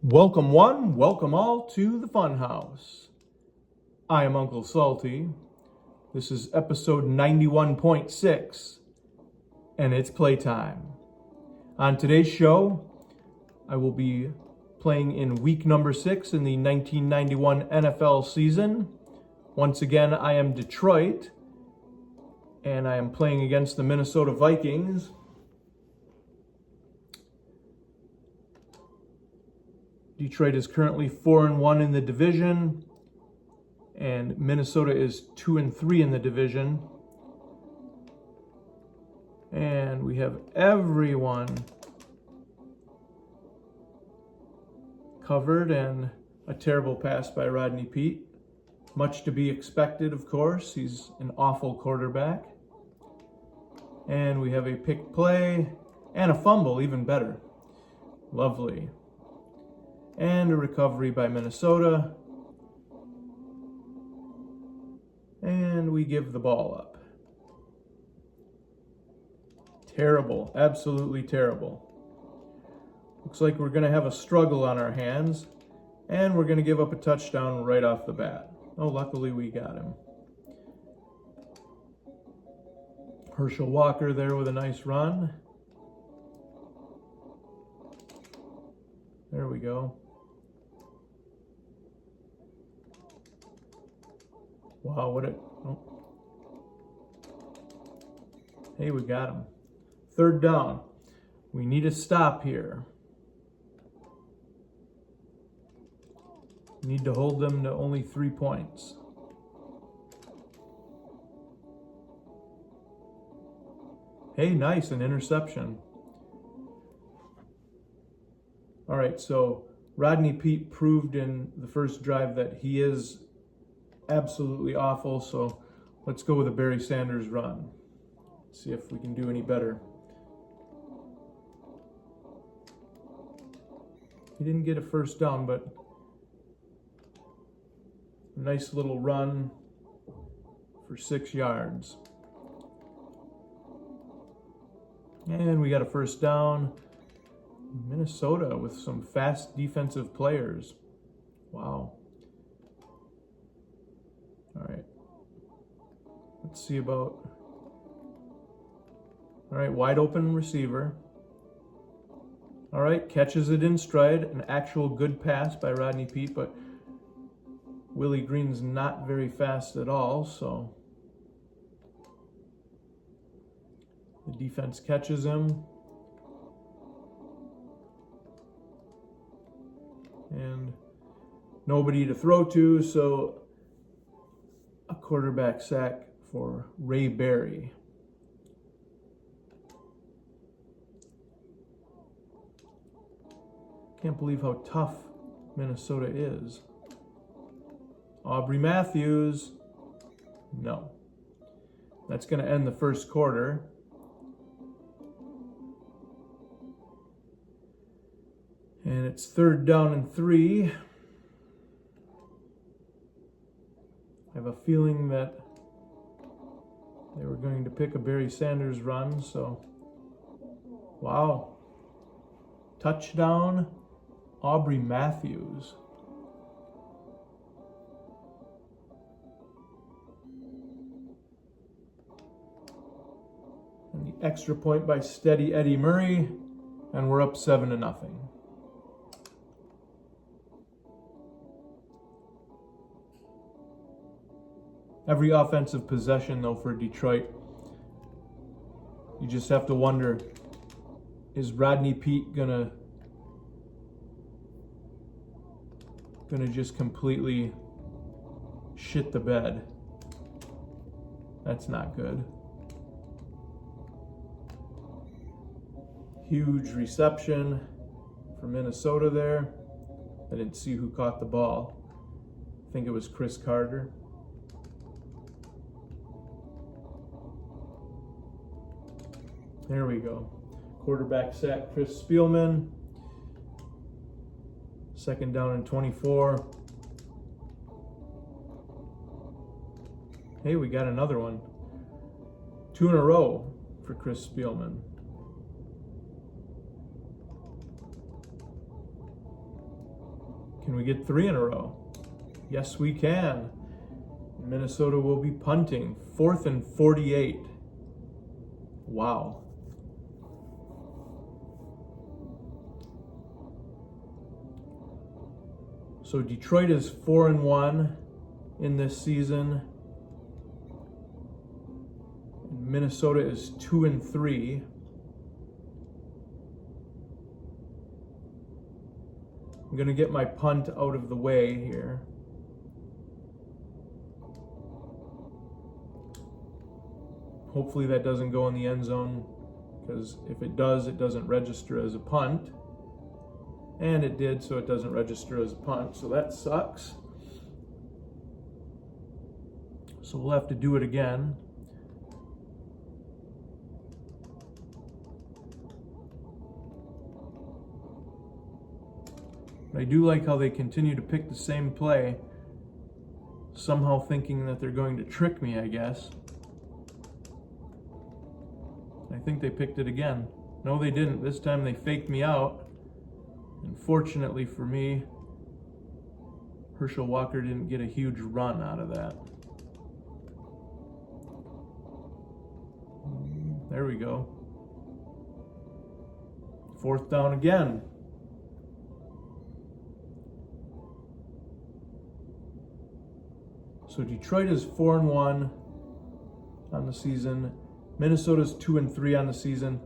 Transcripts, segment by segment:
Welcome one, welcome all to the Funhouse. I am Uncle Salty. This is episode 91.6, and it's playtime. On today's show, I will be playing in week number 6 in the 1991 NFL season. Once again, I am Detroit, and I am playing against the Minnesota Vikings. Detroit is currently 4-1 in the division, and Minnesota is 2-3 in the division. And we have everyone covered, and a terrible pass by Rodney Peete. Much to be expected, of course. He's an awful quarterback. And we have a pick play and a fumble, even better. Lovely. And a recovery by Minnesota. And we give the ball up. Terrible, absolutely terrible. Looks like we're going to have a struggle on our hands, and we're going to give up a touchdown right off the bat. Oh, luckily we got him. Herschel Walker there with a nice run. There we go. Wow, what a... Oh. Hey, we got him. Third down. We need a stop here. Need to hold them to only 3 points. Hey, nice, an interception. All right, so Rodney Peete proved in the first drive that he is absolutely awful, so let's go with a Barry Sanders run. See if we can do any better. He didn't get a first down, but a nice little run for 6 yards. And we got a first down. Minnesota with some fast defensive players. Wow. All right. Let's see about... All right, wide open receiver. All right, catches it in stride. An actual good pass by Rodney Peete, but Willie Green's not very fast at all, so the defense catches him. And nobody to throw to, so a quarterback sack for Ray Berry. Can't believe how tough Minnesota is. Aubrey Matthews. No. That's going to end the first quarter. And it's 3rd down and 3. I have a feeling that they were going to pick a Barry Sanders run, so wow. Touchdown, Aubrey Matthews. And the extra point by Steady Eddie Murray, and we're up 7-0. Every offensive possession, though, for Detroit, you just have to wonder, is Rodney Peete gonna just completely shit the bed? That's not good. Huge reception for Minnesota there. I didn't see who caught the ball. I think it was Chris Carter. There we go. Quarterback sack, Chris Spielman. 2nd down and 24. Hey, we got another one. 2 in a row for Chris Spielman. Can we get 3 in a row? Yes, we can. Minnesota will be punting. 4th and 48. Wow. So Detroit is 4-1 in this season. Minnesota is 2-3. I'm going to get my punt out of the way here. Hopefully that doesn't go in the end zone, because if it does, it doesn't register as a punt. And it did, so it doesn't register as a punt, so that sucks. So we'll have to do it again. I do like how they continue to pick the same play, somehow thinking that they're going to trick me, I guess. I think they picked it again. No, they didn't. This time they faked me out. And fortunately for me, Herschel Walker didn't get a huge run out of that. There we go. 4th down again. So Detroit is 4-1 on the season. Minnesota's 2-3 on the season.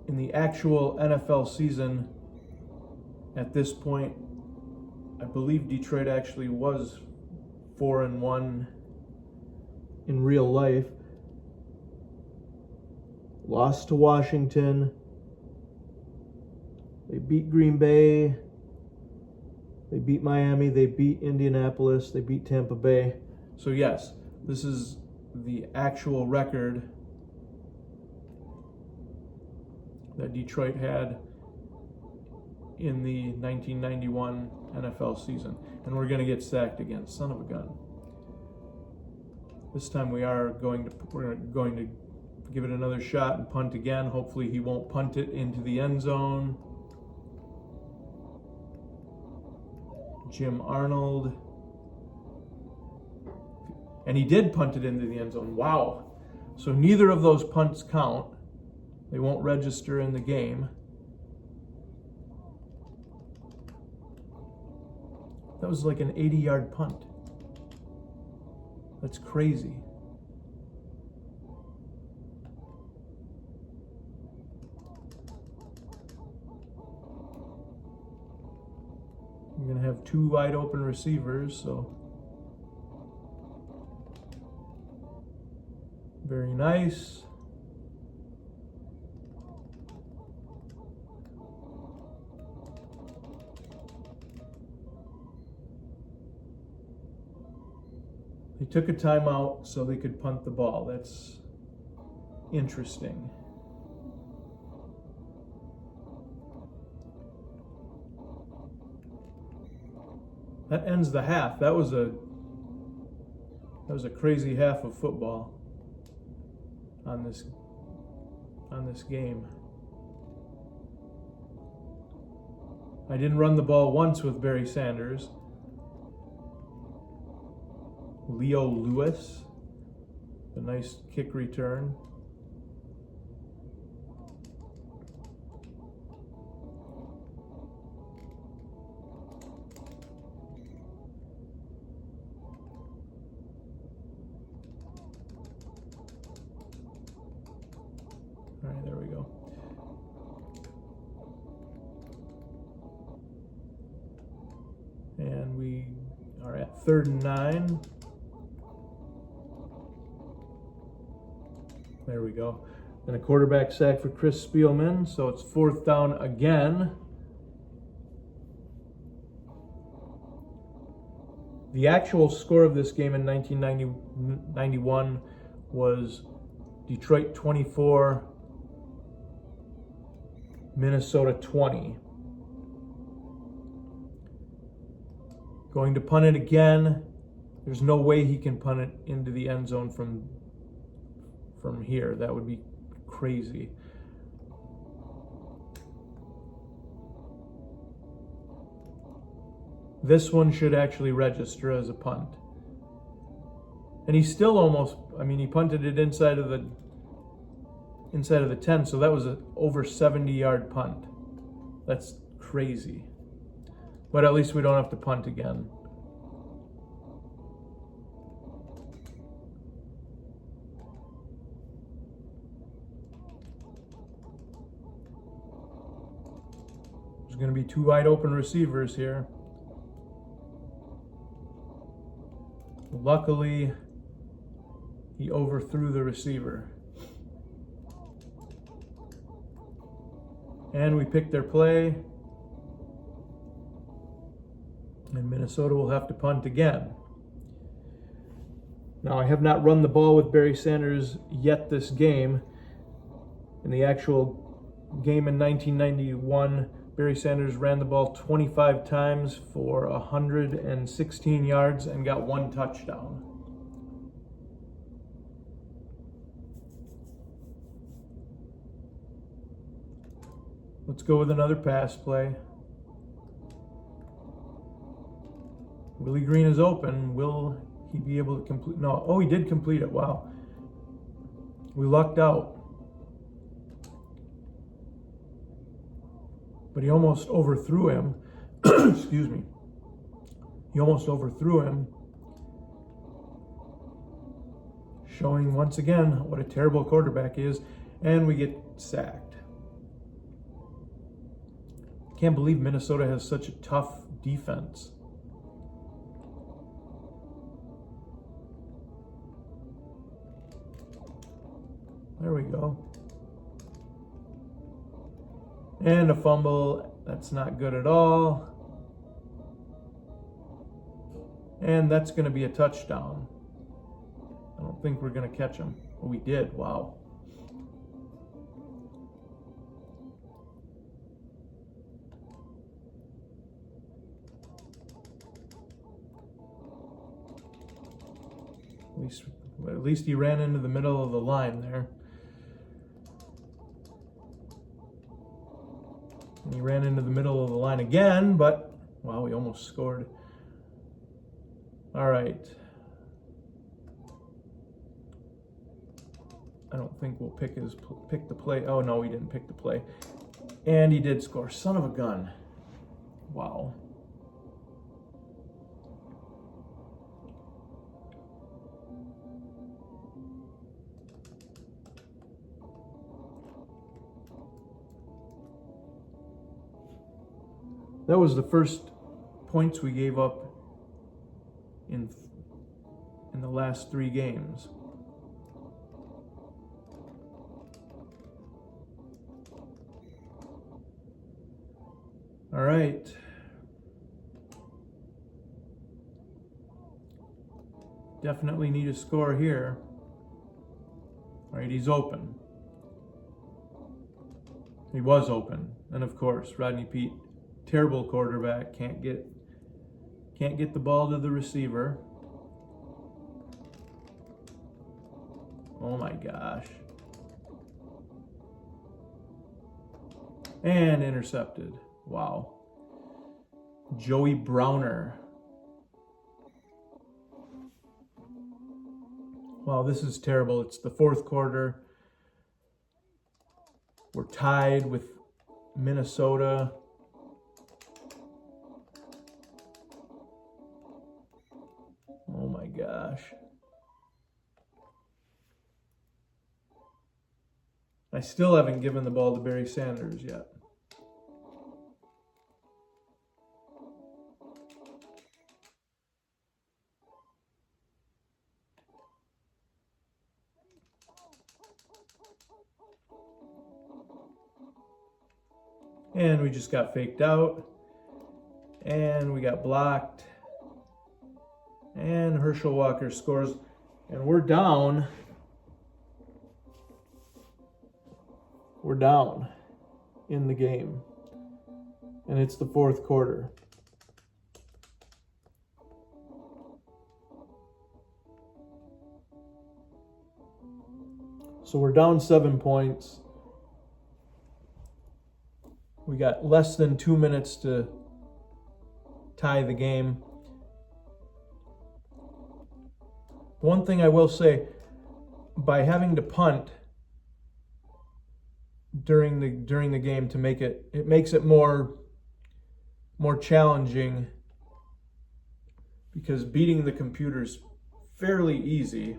In the actual NFL season, at this point, I believe Detroit actually was 4-1 in real life. Lost to Washington. They beat Green Bay. They beat Miami. They beat Indianapolis. They beat Tampa Bay. So yes, this is the actual record that Detroit had in the 1991 NFL season. And we're going to get sacked again. Son of a gun. This time we're going to give it another shot and punt again. Hopefully he won't punt it into the end zone. Jim Arnold. And he did punt it into the end zone. Wow. So neither of those punts count. They won't register in the game. That was like an 80-yard punt. That's crazy. I'm going to have 2 wide open receivers, so very nice. They took a timeout so they could punt the ball. That's interesting. That ends the half. That was a crazy half of football on this game. I didn't run the ball once with Barry Sanders. Leo Lewis, a nice kick return. All right, there we go. And we are at 3rd and 9. There we go. And a quarterback sack for Chris Spielman, so it's 4th down again. The actual score of this game in 1991 was Detroit 24, Minnesota 20. Going to punt it again. There's no way he can punt it into the end zone from here. That would be crazy. This one should actually register as a punt. And he still almost, I mean, he punted it inside of the 10, so that was an over 70-yard punt. That's crazy. But at least we don't have to punt again. There's going to be two wide open receivers here. Luckily, he overthrew the receiver. And we picked their play. And Minnesota will have to punt again. Now, I have not run the ball with Barry Sanders yet this game. In the actual game in 1991, Barry Sanders ran the ball 25 times for 116 yards and got one touchdown. Let's go with another pass play. Willie Green is open. Will he be able to complete? No. Oh, he did complete it. Wow. We lucked out. But he almost overthrew him. Excuse me. He almost overthrew him. Showing once again what a terrible quarterback is. And we get sacked. Can't believe Minnesota has such a tough defense. There we go. And a fumble. That's not good at all. And that's going to be a touchdown. I don't think we're going to catch him. Oh, we did. Wow. At least he ran into the middle of the line there. And he ran into the middle of the line again, but wow, he almost scored. All right. I don't think we'll pick the play. Oh no, he didn't pick the play. And he did score. Son of a gun. Wow. That was the first points we gave up in the last 3 games. All right. Definitely need a score here. All right, he's open. He was open. And of course, Rodney Peete, terrible quarterback, can't get the ball to the receiver. Oh my gosh. And intercepted. Wow. Joey Browner. Wow, this is terrible. It's the 4th quarter. We're tied with Minnesota. Oh my gosh. I still haven't given the ball to Barry Sanders yet. And we just got faked out. And we got blocked. And Herschel Walker scores. And we're down. We're down in the game. And it's the 4th quarter. So we're down 7 points. We got less than 2 minutes to tie the game. One thing I will say, by having to punt during the game to make it makes it more challenging, because beating the computer's fairly easy.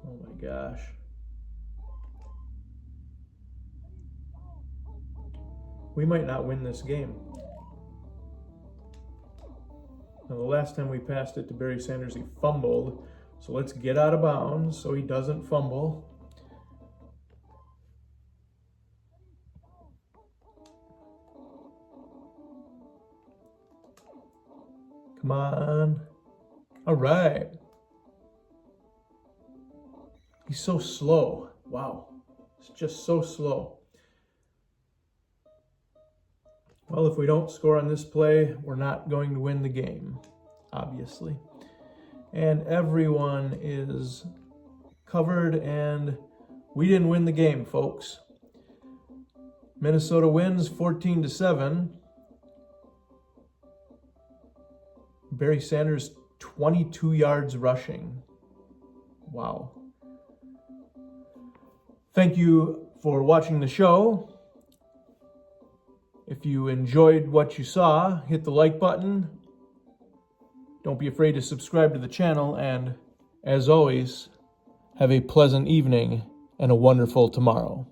Oh my gosh. We might not win this game. Now, the last time we passed it to Barry Sanders, he fumbled. So let's get out of bounds so he doesn't fumble. Come on. All right. He's so slow. Wow. It's just so slow. Well, if we don't score on this play, we're not going to win the game, obviously. And everyone is covered, and we didn't win the game, folks. Minnesota wins 14-7. Barry Sanders, 22 yards rushing. Wow. Thank you for watching the show. If you enjoyed what you saw, hit the like button. Don't be afraid to subscribe to the channel, and as always, have a pleasant evening and a wonderful tomorrow.